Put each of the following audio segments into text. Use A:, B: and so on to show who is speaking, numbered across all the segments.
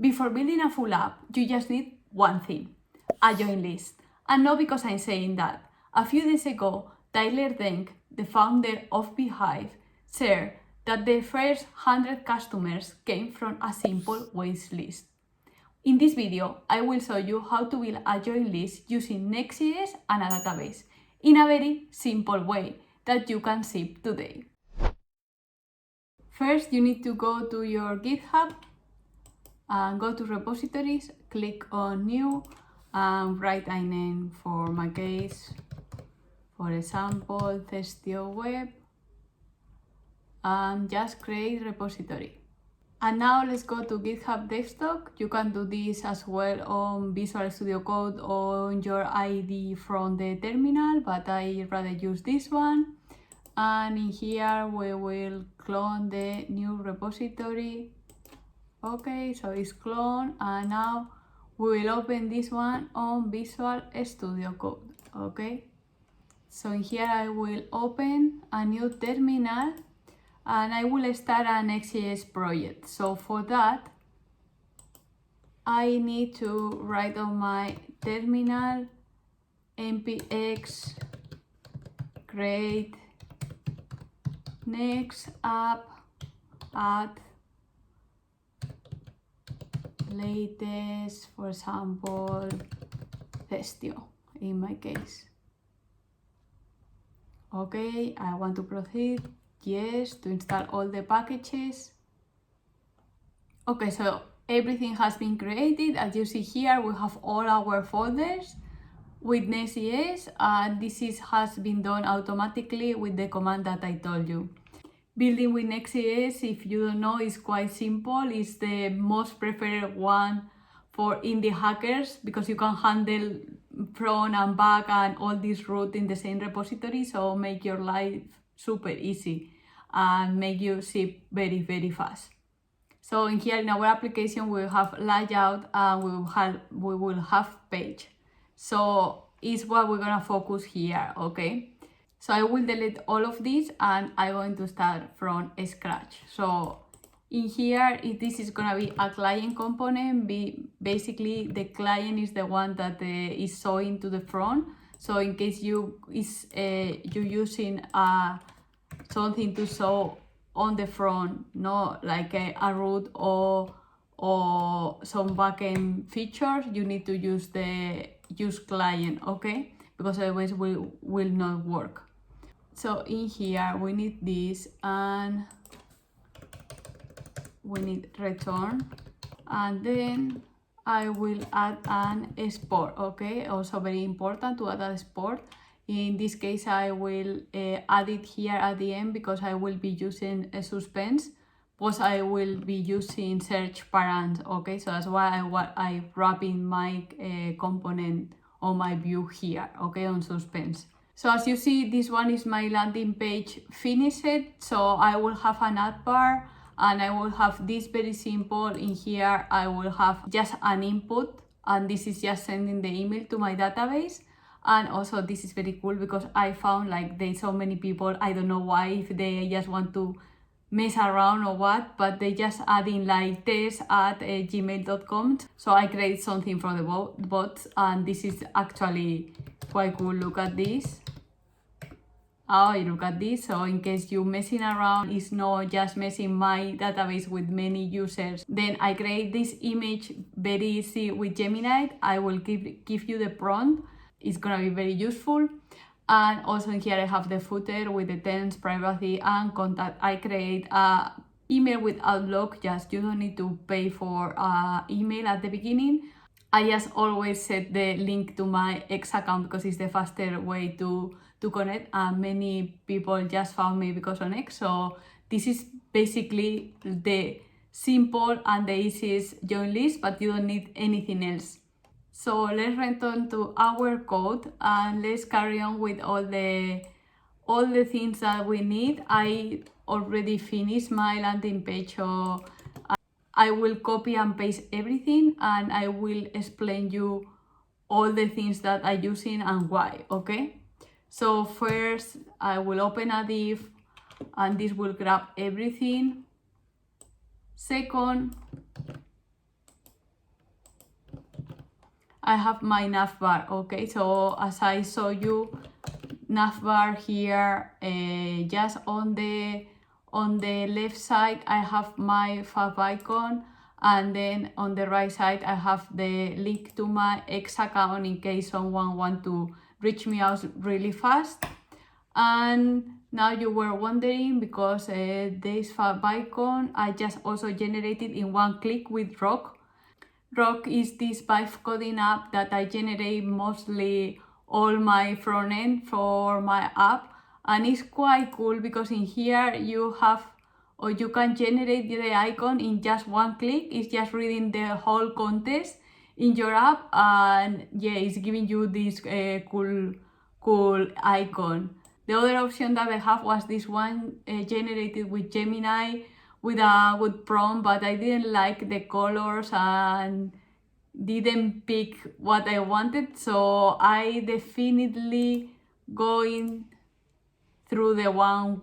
A: Before building a full app, you just need one thing, a join list. And not because I'm saying that. A few days ago, Tyler Denk, the founder of Beehive, shared that the first 100 customers came from a simple waitlist. In this video, I will show you how to build a join list using Next.js and a database in a very simple way that you can see today. First, you need to go to your GitHub and go to repositories, click on new and write a name. For my case, for example, Testio Web, and just create repository. And now let's go to GitHub desktop. You can do this as well on Visual Studio Code or on your IDE from the terminal, but I rather use this one. And in here we will clone the new repository. Okay, so it's cloned, and now we will open this one on Visual Studio Code. Okay, so in here I will open a new terminal and I will start a Next.js project. So for that, I need to write on my terminal npx create next app add latest, for example, Testio in my case. Okay, I want to proceed. Yes, to install all the packages. Okay, so everything has been created. As you see here, we have all our folders with Next.js, and has been done automatically with the command that I told you. Building with Next.js, if you don't know, is quite simple. It's the most preferred one for indie hackers because you can handle front and back and all this root in the same repository, so make your life super easy and make you ship very, very fast. So in here in our application, we will have layout and we will have page. So it's what we're gonna focus here, okay? So I will delete all of this and I'm going to start from scratch. So in here, this is gonna be a client component. Basically, the client is the one that is showing to the front. So in case you're using something to show on the front, not like a root or some backend features, you need to use the use client, okay? Because otherwise will not work. So in here we need this and we need return, and then I will add an export, okay? Also very important to add an export. In this case, I will add it here at the end because I will be using a suspense, because I will be using search parent, okay? So that's why I wrap in my component on my view here, okay, on suspense. So as you see, this one is my landing page finished. So I will have an ad bar and I will have this very simple. In here, I will have just an input, and this is just sending the email to my database. And also this is very cool because I found like there's so many people, I don't know why, if they just want to mess around or what, but they just add in like test@gmail.com. So I create something from the bot, and this is actually quite cool. Look at this. Oh, look at this. So in case you're messing around, it's not just messing my database with many users. Then I create this image very easy with Gemini. I will give you the prompt. It's gonna be very useful. And also in here I have the footer with the terms, privacy and contact. I create a email with Outlook. Just you don't need to pay for email at the beginning. I just always set the link to my X account because it's the faster way to connect, and many people just found me because on X. So this is basically the simple and the easiest join list, but you don't need anything else. So let's return to our code and let's carry on with all the things that we need. I already finished my landing page, so I will copy and paste everything and I will explain you all the things that I'm using and why, okay? So first I will open a div and this will grab everything. Second, I have my navbar. Okay, so as I saw you, navbar here, just on the left side I have my fav icon, and then on the right side I have the link to my X account in case someone want to reach me out really fast. And now you were wondering, because this fav icon I just also generated in one click with Rock. Rock is this vibe coding app that I generate mostly all my front end for my app, and it's quite cool because in here you have, or you can generate the icon in just one click. It's just reading the whole context in your app, and yeah, it's giving you this cool icon. The other option that I have was this one generated with Gemini with a good prompt, but I didn't like the colors and didn't pick what I wanted, so I definitely going through the one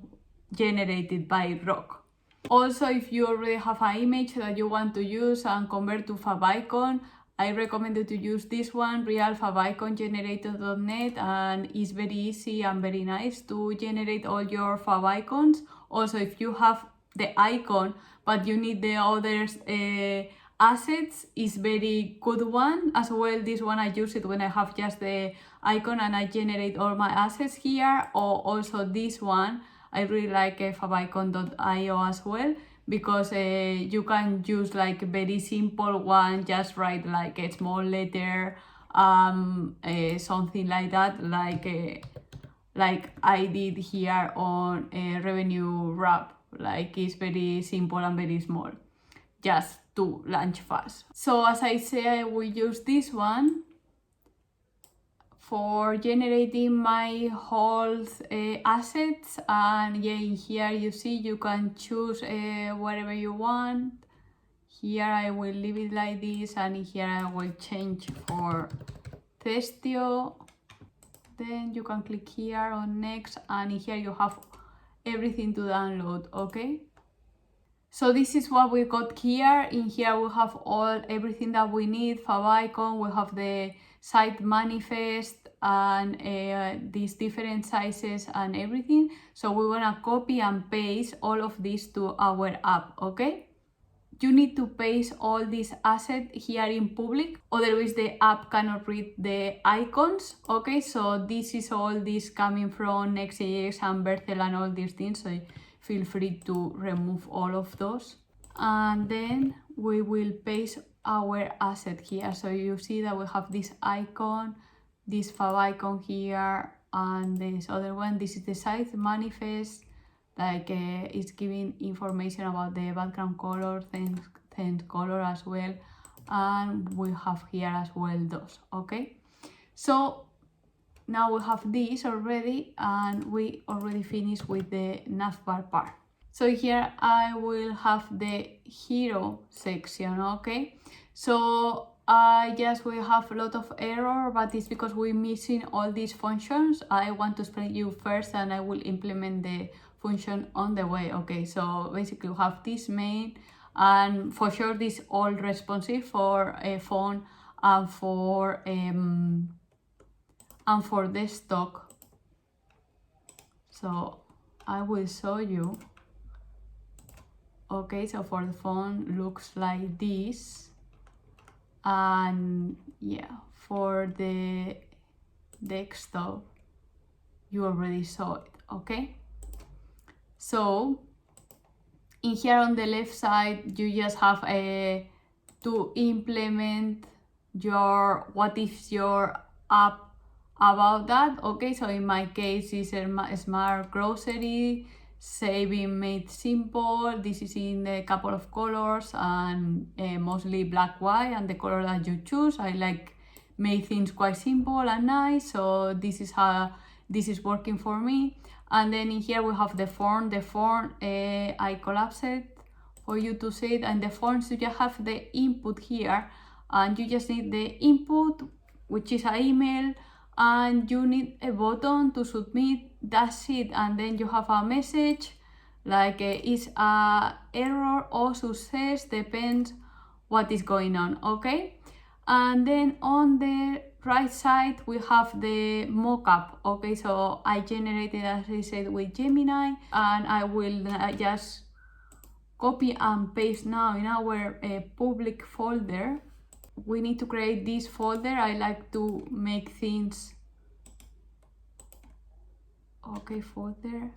A: generated by Rock. Also, if you already have an image that you want to use and convert to favicon, I recommend you to use this one, realfavicon-generator.net, and it's very easy and very nice to generate all your favicons. Also, if you have the icon but you need the others assets, is very good one as well. This one I use it when I have just the icon and I generate all my assets here. Or also this one, I really like favicon.io as well, because you can use like very simple one, just write like a small letter, something like that, like I did here on revenue wrap. Like it's very simple and very small, just to launch fast. So as I say, I will use this one for generating my whole assets, and yeah, in here you see you can choose whatever you want. Here I will leave it like this, and in here I will change for Testio. Then you can click here on next, and in here you have everything to download. Okay, so this is what we got here. In here we have everything that we need. Favicon, we have the site manifest and these different sizes and everything. So we want to copy and paste all of this to our app. Okay, you need to paste all these assets here in public, otherwise the app cannot read the icons. Okay, so this is all this coming from Next.js and Vercel and all these things, so feel free to remove all of those. And then we will paste our asset here. So you see that we have this icon, this favicon here, and this other one. This is the site manifest, like it's giving information about the background color, theme color as well, and we have here as well those. Okay, so now we have this already, and we already finished with the navbar part. So here I will have the hero section. Okay, so we have a lot of error, but it's because we're missing all these functions. I want to explain you first, and I will implement the function on the way. Okay, so basically we have this main, and for sure this all responsive for a phone and for desktop. So I will show you. Okay, so for the phone looks like this, and yeah, for the desktop you already saw it. Okay, so in here on the left side you just have to implement what is your app about that. Okay, so in my case it's a smart grocery, saving made simple. This is in a couple of colors, and mostly black, white, and the color that you choose. I like make things quite simple and nice, so this is how this is working for me. And then in here we have the form. I collapsed it for you to see it, and the forms, you just have the input here, and you just need the input, which is an email, and you need a button to submit. That's it. And then you have a message like is a error or success, depends what is going on. Okay, And then on the right side, we have the mockup. Okay, so I generated, as I said, with Gemini, and I will just copy and paste now in our public folder. We need to create this folder. I like to make things, okay, folder,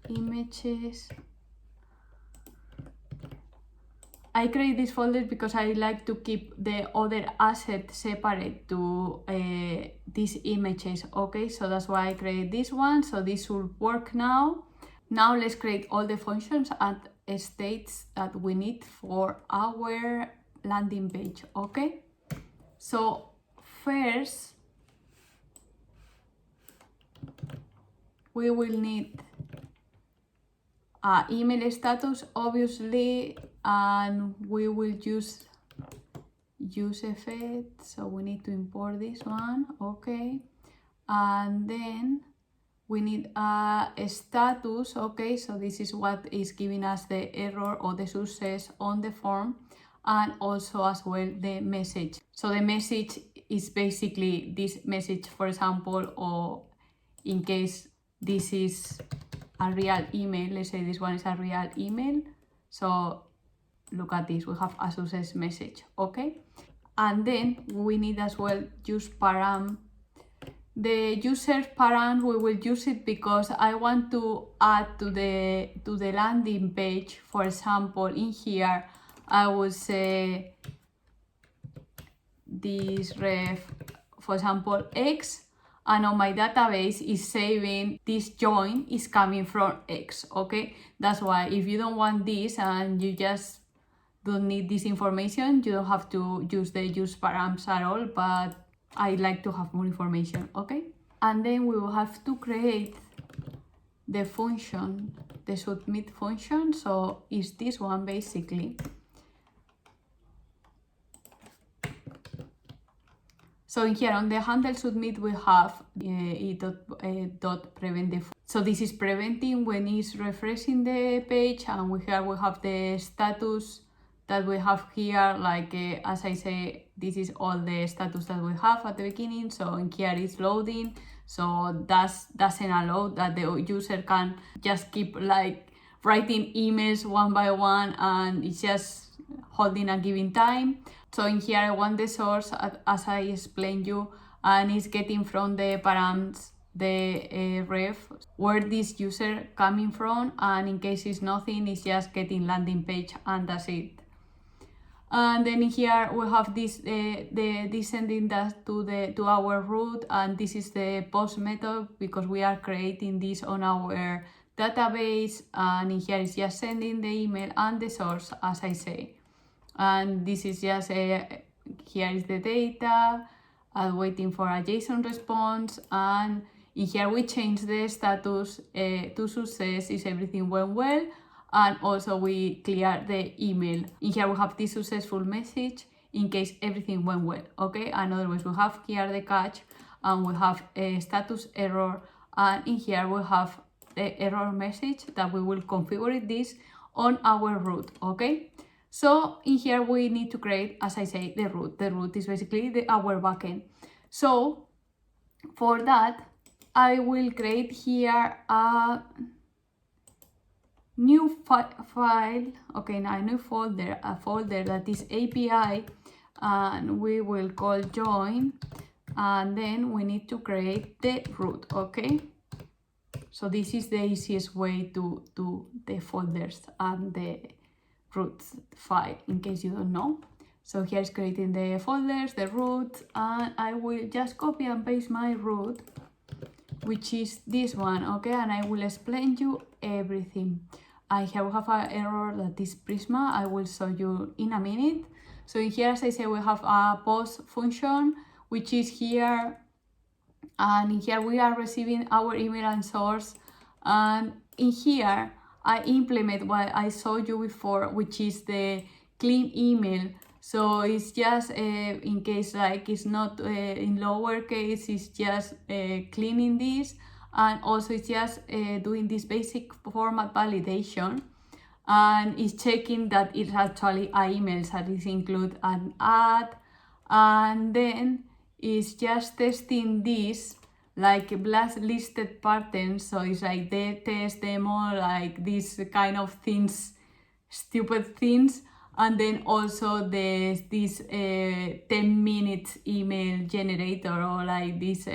A: images. I create this folder because I like to keep the other assets separate to these images. Okay, so that's why I create this one. So this will work now. Now let's create all the functions and states that we need for our landing page. Okay, so first we will need email status, obviously, and we will use effect, so we need to import this one. Okay, and then we need a status. Okay, so this is what is giving us the error or the success on the form, and also as well the message. So the message is basically this message, for example, or in case this is a real email, let's say this one is a real email, so look at this, we have a success message. Okay, and then we need as well use param. The user param, we will use it because I want to add to the landing page. For example, in here I would say this ref, for example, X, and on my database is saving this join is coming from X. Okay, that's why if you don't want this and you just don't need this information, you don't have to use the use params at all, but I like to have more information. Okay, and then we will have to create the function, the submit function. So it's this one basically. So in here on the handle submit we have dot prevent the. So this is preventing when it's refreshing the page, and here we have the status that we have here. Like as I say, this is all the status that we have at the beginning. So in here it's loading. So that doesn't allow that the user can just keep like writing emails one by one, and it's just holding a given time. So in here I want the source as I explained you, and it's getting from the params the ref where this user coming from, and in case it's nothing, it's just getting landing page, and that's it. And then here we have this sending that to our root, and this is the post method because we are creating this on our database, and in here is just sending the email and the source as I say. And this is just here is the data, waiting for a JSON response, and in here we change the status to success, is everything went well, and also we clear the email. In here we have this successful message in case everything went well. Okay, and otherwise we have here the catch, and we have a status error, and in here we have the error message that we will configure this on our root. Okay, so in here we need to create, as I say, the root. The root is basically our backend. So for that, I will create here a new file, okay, now a new folder, a folder that is API, and we will call join, and then we need to create the root. Okay, so this is the easiest way to do the folders and the root file in case you don't know. So here's creating the folders, the root, and I will just copy and paste my root, which is this one. Okay, and I will explain you everything. I have an error that is Prisma. I will show you in a minute. So in here, as I say, we have a post function, which is here, and in here we are receiving our email and source, and in here I implement what I showed you before, which is the clean email. So it's just in case like it's not in lowercase, it's just cleaning this, and also it's just doing this basic format validation, and it's checking that it's actually an email, that it includes an ad, and then it's just testing this like blacklisted patterns. So it's like they test demo, like these kind of things, stupid things, and then also there's this 10 minutes email generator, or like this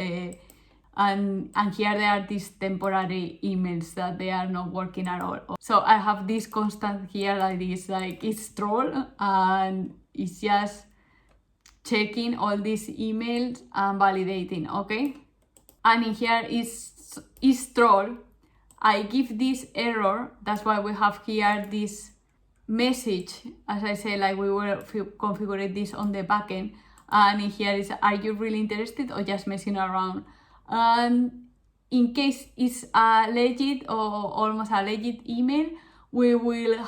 A: and here there are these temporary emails that they are not working at all. So I have this constant here like this, like it's troll, and it's just checking all these emails and validating, okay? And in here is troll. I give this error, that's why we have here this message, as I say, like we will configure this on the backend, and in here is, are you really interested or just messing around? And in case it's a legit or almost a legit email, we will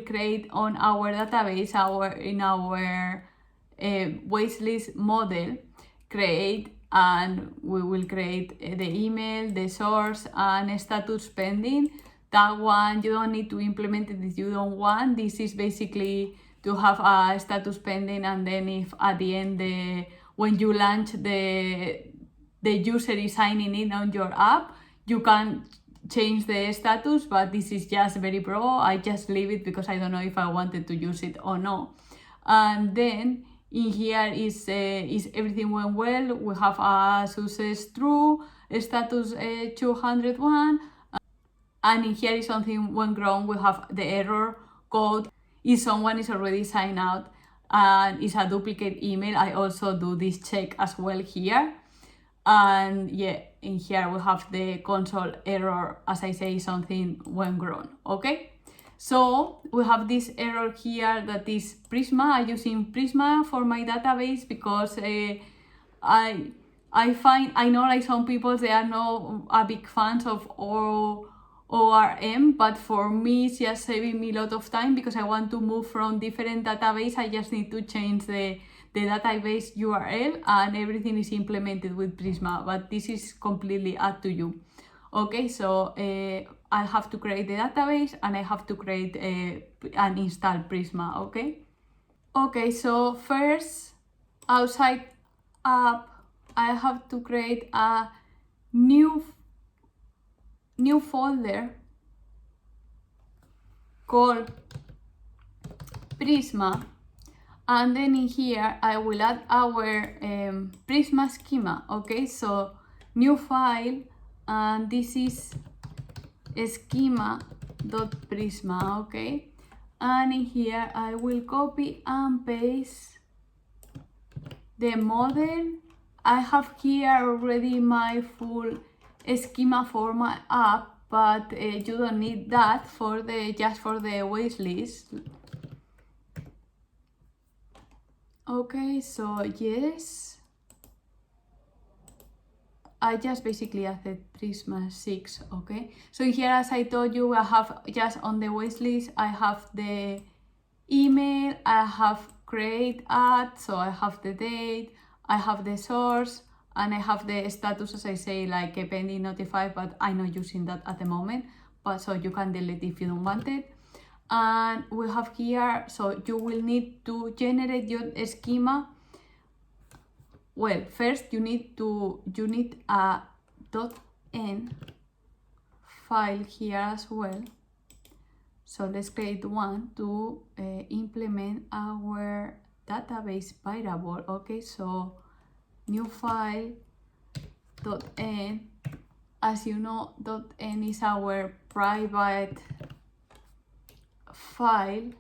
A: create on our database, in our waitlist model, and we will create the email, the source, and status pending. That one you don't need to implement it if you don't want. This is basically to have a status pending, and then if at the end when you launch the user is signing in on your app, you can change the status, but this is just very pro. I just leave it because I don't know if I wanted to use it or not. And then in here is everything went well. We have a success true, status 201, and in here is something went wrong. We have the error code if someone is already signed out and it's a duplicate email. I also do this check as well here. And yeah, in here we have the console error, as I say, something went wrong, okay? So we have this error here that is Prisma. I'm using Prisma for my database because I know like some people, they are not a big fans of ORM, but for me it's just saving me a lot of time because I want to move from different database. I just need to change the database URL and everything is implemented with Prisma, but this is completely up to you. Okay, so I have to create the database and I have to create and install Prisma, okay? Okay, so first, outside app, I have to create a new folder called Prisma. And then in here, I will add our Prisma schema, okay? So new file, and this is schema.prisma, okay? And in here, I will copy and paste the model. I have here already my full schema for my app, but you don't need that just for the waitlist. Okay, so yes, I just basically added Prisma 6, okay? So here, as I told you, I have just on the waitlist, I have the email, I have create add, so I have the date, I have the source, and I have the status, as I say, like pending notified, but I'm not using that at the moment, but so you can delete if you don't want it. And we have here, so you will need to generate your schema. Well, first you need a .n file here as well. So let's create one to implement our database variable. Okay, so new file .n. As you know, .n is our private file.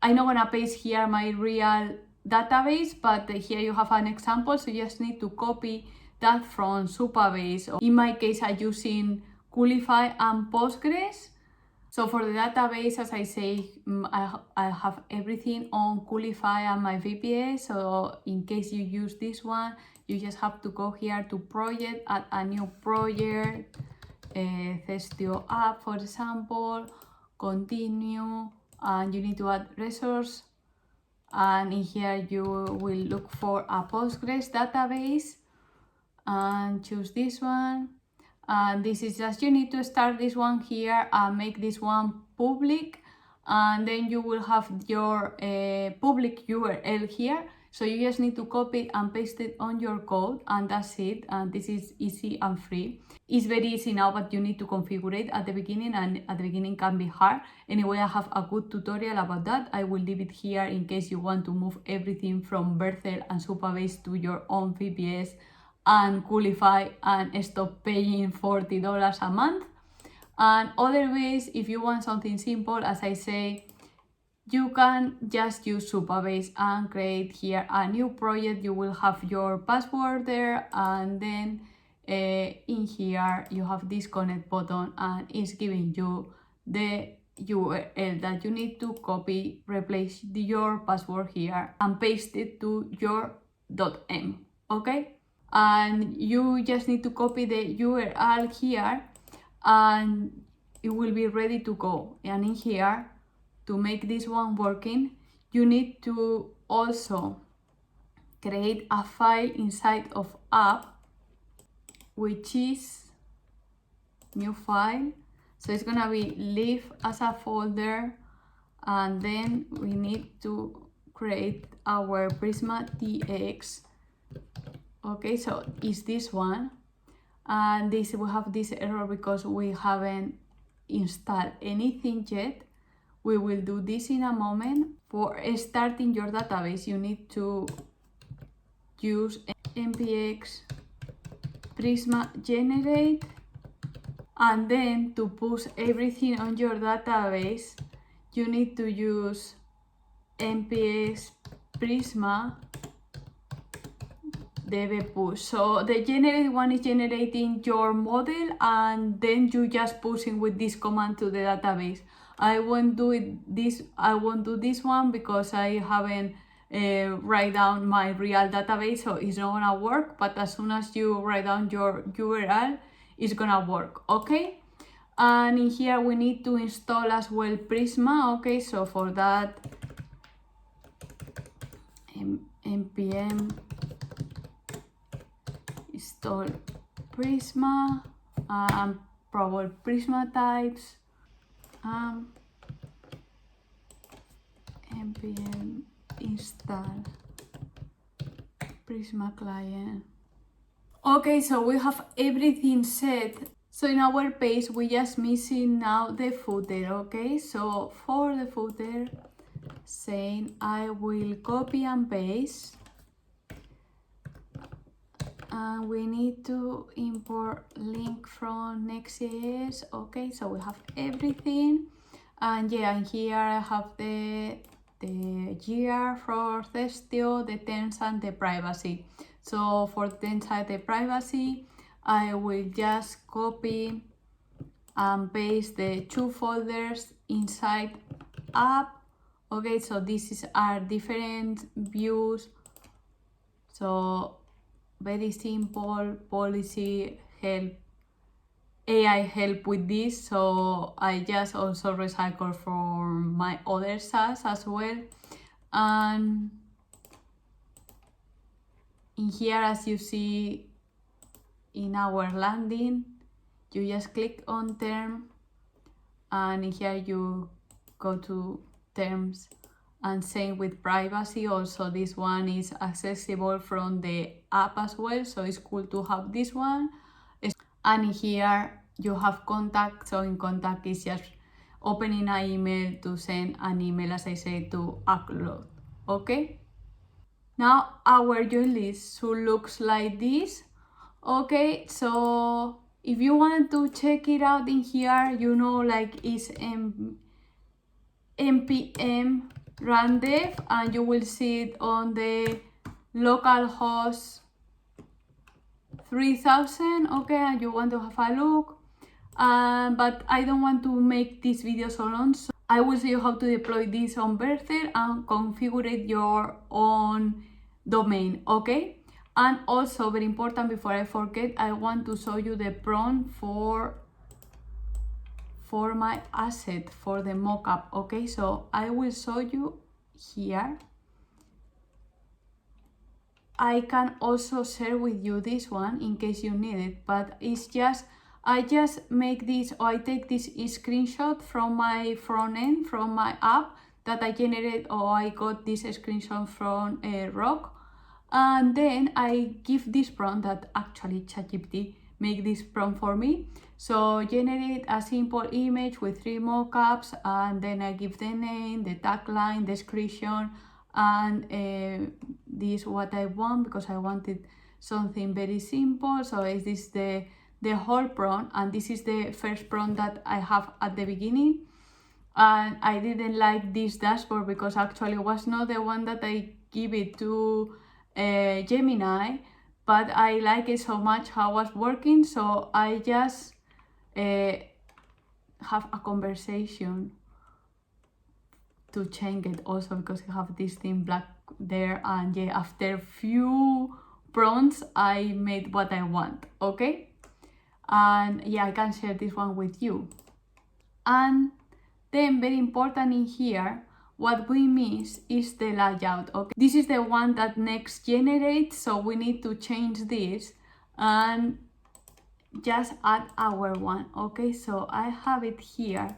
A: I'm not gonna paste here my real database, but here you have an example, so you just need to copy that from Supabase. In my case, I'm using Coolify and Postgres. So for the database, as I say, I have everything on Coolify and my VPS. So in case you use this one, you just have to go here to project, add a new project, Next.js App, for example, continue, and you need to add resource. And in here you will look for a Postgres database and choose this one. And this is just, you need to start this one here and make this one public, and then you will have your public URL here. So you just need to copy it and paste it on your code, and that's it. And this is easy and free. It's very easy now, but you need to configure it at the beginning, and at the beginning can be hard. Anyway, I have a good tutorial about that. I will leave it here in case you want to move everything from Vercel and Supabase to your own VPS and qualify and stop paying $40 a month. And other ways, if you want something simple, as I say, you can just use Supabase and create here a new project. You will have your password there, and then in here you have this connect button, and it's giving you the URL that you need to copy, replace your password here and paste it to your .m, okay? And you just need to copy the URL here and it will be ready to go. And in here, to make this one working, you need to also create a file inside of app, which is new file. So it's gonna be live as a folder, and then we need to create our Prisma TX. Okay, so it's this one, and this we have this error because we haven't installed anything yet. We will do this in a moment. For starting your database, you need to use npx Prisma generate, and then to push everything on your database, you need to use npx Prisma db push. So the generate one is generating your model, and then you just pushing with this command to the database. I won't do this one because I haven't write down my real database, so it's not gonna work. But as soon as you write down your URL, it's gonna work, okay? And in here we need to install as well Prisma, okay? So for that, npm install Prisma and probably Prisma types, npm install Prisma client. Okay, so we have everything set. So in our page, we just missing now the footer, okay? So for the footer, saying I will copy and paste, and we need to import link from Next.js. Okay, so we have everything, and yeah, and here I have the year for Thestio, the terms and the privacy. So for the terms and the privacy, I will just copy and paste the two folders inside app. Okay, so this are different views. So very simple, policy, help, AI help with this. So I just also recycle from my other SaaS as well. And in here, as you see in our landing, you just click on term, and in here you go to terms, and same with privacy. Also, this one is accessible from the app as well, so it's cool to have this one. And here you have contact, so in contact is just opening an email to send an email, as I said, to upload, okay? Now our join list should looks like this, okay? So if you want to check it out in here, you know, like it's npm run dev, and you will see it on the localhost 3000, okay? And you want to have a look, but I don't want to make this video so long, so I will show you how to deploy this on Vercel and configure your own domain, okay? And also, very important, before I forget, I want to show you the prompt for my asset, for the mockup, okay? So I will show you here. I can also share with you this one in case you need it, but it's just, I just make this, or I take this screenshot from my front end, from my app, that I generated, or I got this screenshot from Rock. And then I give this prompt that actually ChatGPT make this prompt for me. So generate a simple image with 3 mockups, and then I give the name, the tagline, description, and this what I want, because I wanted something very simple. So is this the whole prompt, and this is the first prompt that I have at the beginning. And I didn't like this dashboard because actually it was not the one that I give it to Gemini, but I like it so much how it was working, so I just have a conversation to change it also, because I have this thing black there, and yeah, after few prompts I made what I want, okay? And yeah, I can share this one with you. And then very important in here, what we miss is the layout, okay? This is the one that Next generates, so we need to change this and just add our one, okay? So I have it here,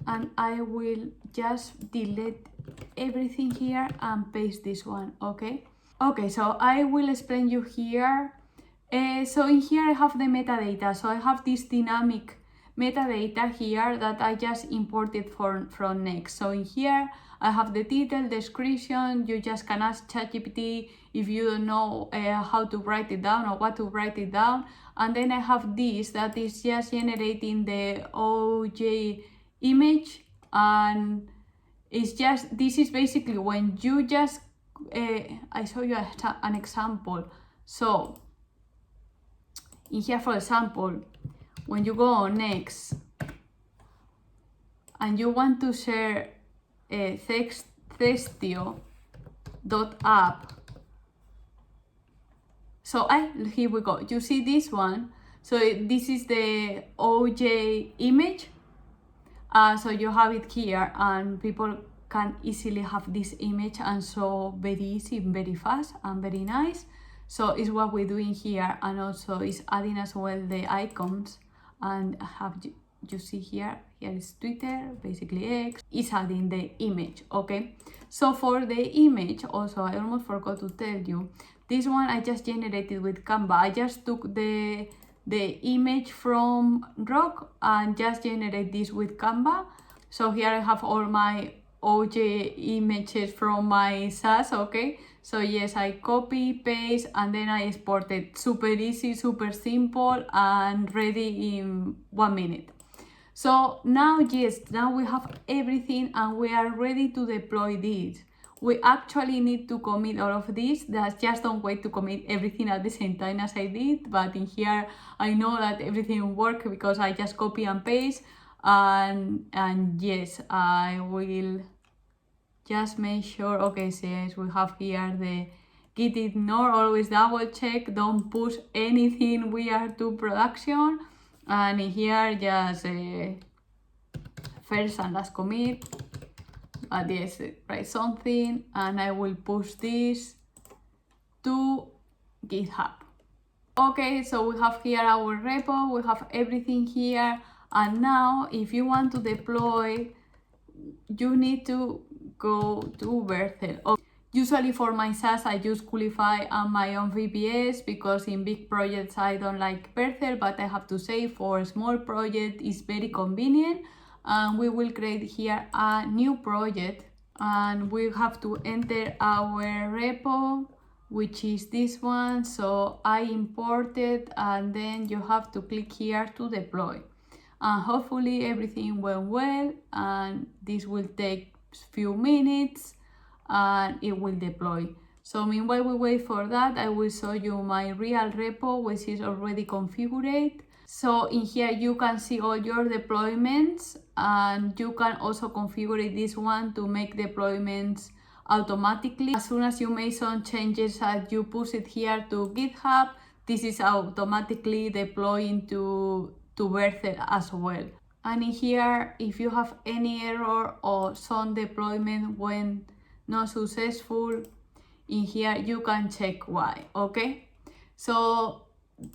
A: and I will just delete everything here and paste this one, okay? Okay, so I will explain you here. So in here I have the metadata, so I have this dynamic metadata here that I just imported from Next. So in here I have the title, description. You just can ask ChatGPT if you don't know how to write it down or what to write it down. And then I have this that is just generating the OJ image, and it's just, this is basically when you just I show you an example. So in here, for example, when you go on Next and you want to share a textio.app, so here we go. You see this one? So this is the OJ image. So you have it here, and people can easily have this image, and so very easy, very fast, and very nice. So it's what we're doing here, and also it's adding as well the icons, and have you see here is Twitter, basically X, is adding the image, okay? So for the image also, I almost forgot to tell you, this one I just generated with Canva. I just took the image from Rock and just generate this with Canva. So here I have all my OJ images from my SaaS, okay? So yes, I copy, paste, and then I export it. Super easy, super simple, and ready in 1 minute. So now, yes, now we have everything and we are ready to deploy this. We actually need to commit all of this. Just don't wait to commit everything at the same time as I did. But in here, I know that everything will work because I just copy and paste. And yes, I will just make sure. Okay, so yes, we have here the git ignore, always double check, don't push anything weird to production. And in here, just first and last commit. But yes, write something, and I will push this to GitHub. Okay, so we have here our repo, we have everything here, and now if you want to deploy, you need to go to Vercel. Okay. Usually for my SaaS, I use Coolify and my own VPS, because in big projects I don't like Vercel, but I have to say for a small project it's very convenient. And we will create here a new project, and we have to enter our repo, which is this one. So I imported, and then you have to click here to deploy, and hopefully everything went well, and this will take few minutes and it will deploy. So meanwhile we wait for that, I will show you my real repo, which is already configured. So in here you can see all your deployments, and you can also configure this one to make deployments automatically. As soon as you make some changes and you push it here to GitHub, this is automatically deploying to Vercel as well. And in here, if you have any error or some deployment went not successful, in here you can check why, okay? So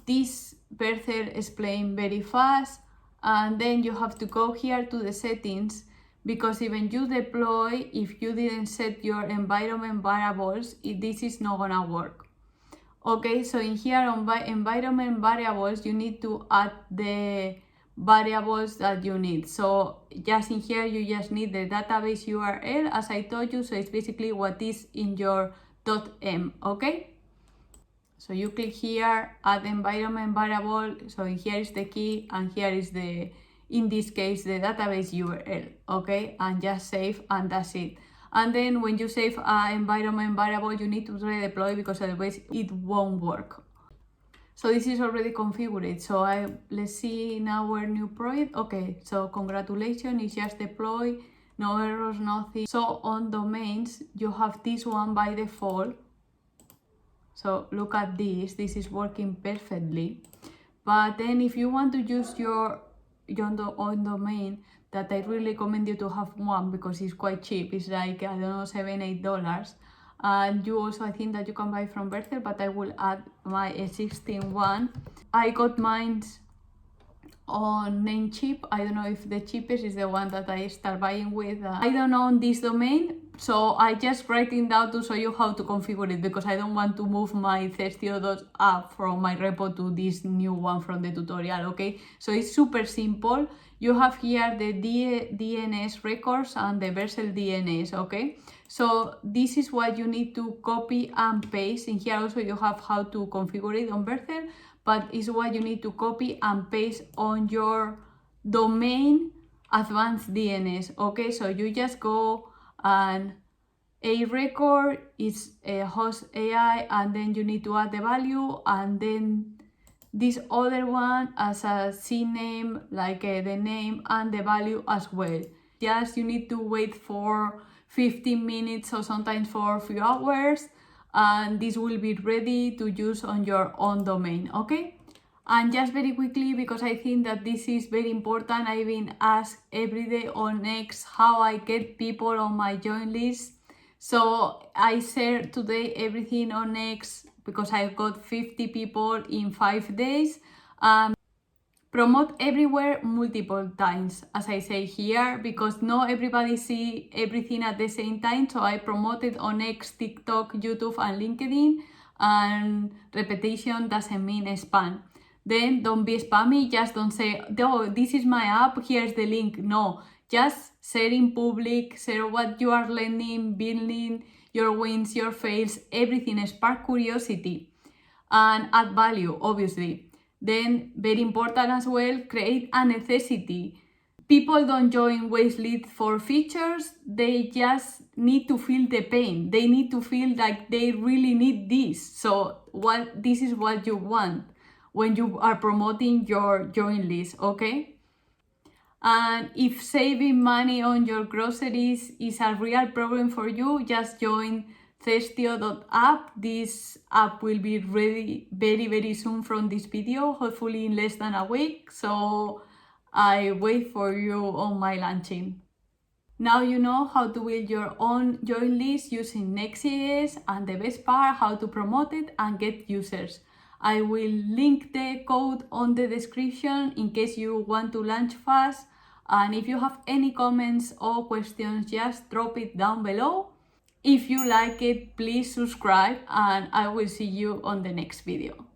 A: this Vercel explained very fast, and then you have to go here to the settings, because even you deploy, if you didn't set your environment variables, this is not gonna work. Okay, so in here on environment variables, you need to add the variables that you need. So just in here, you just need the database URL, as I told you. So it's basically what is in your .m, okay? So you click here, add environment variable. So here is the key, and here is the, in this case, the database URL, okay? And just save, and that's it. And then when you save an environment variable, you need to redeploy, because otherwise it won't work. So this is already configured. So let's see in our new project. Okay, so congratulations, it's just deployed, no errors, nothing. So on domains, you have this one by default. So look at this is working perfectly. But then if you want to use your own domain, that I really recommend you to have one, because it's quite cheap. It's like, I don't know, $7-8. And you also, I think that you can buy from Vercel, but I will add my existing one. I got mine on Namecheap. I don't know if the cheapest is the one that I start buying with. I don't own this domain, so I just write it down to show you how to configure it, because I don't want to move my Thirstio.app from my repo to this new one from the tutorial, okay? So it's super simple. You have here the DNS records and the Vercel DNS, okay? So this is what you need to copy and paste. In here also you have how to configure it on Vercel, but it's what you need to copy and paste on your domain advanced DNS, okay? So you just go and a record is a host AI, and then you need to add the value, and then this other one as a CNAME, like the name and the value as well. Just you need to wait for 15 minutes or sometimes for a few hours, and this will be ready to use on your own domain, okay? And just very quickly, because I think that this is very important, I've been asked every day on Next how I get people on my join list. So I share today everything on Next, because I got 50 people in 5 days. Promote everywhere multiple times, as I say here, because not everybody see everything at the same time. So I promoted on Next, TikTok, YouTube, and LinkedIn, and repetition doesn't mean spam. Then don't be spammy. Just don't say, oh, this is my app, here's the link. No, just share in public, share what you are learning, building, your wins, your fails, everything. Spark curiosity and add value, obviously. Then, very important as well, create a necessity. People don't join Waitlist for features, they just need to feel the pain. They need to feel like they really need this. So this is what you want when you are promoting your join list, okay? And if saving money on your groceries is a real problem for you, just join Thirstio.app. This app will be ready very, very soon from this video, hopefully in less than a week. So I wait for you on my launching. Now you know how to build your own join list using Next.js, and the best part, how to promote it and get users. I will link the code on the description in case you want to launch fast. And if you have any comments or questions, just drop it down below. If you like it, please subscribe, and I will see you on the next video.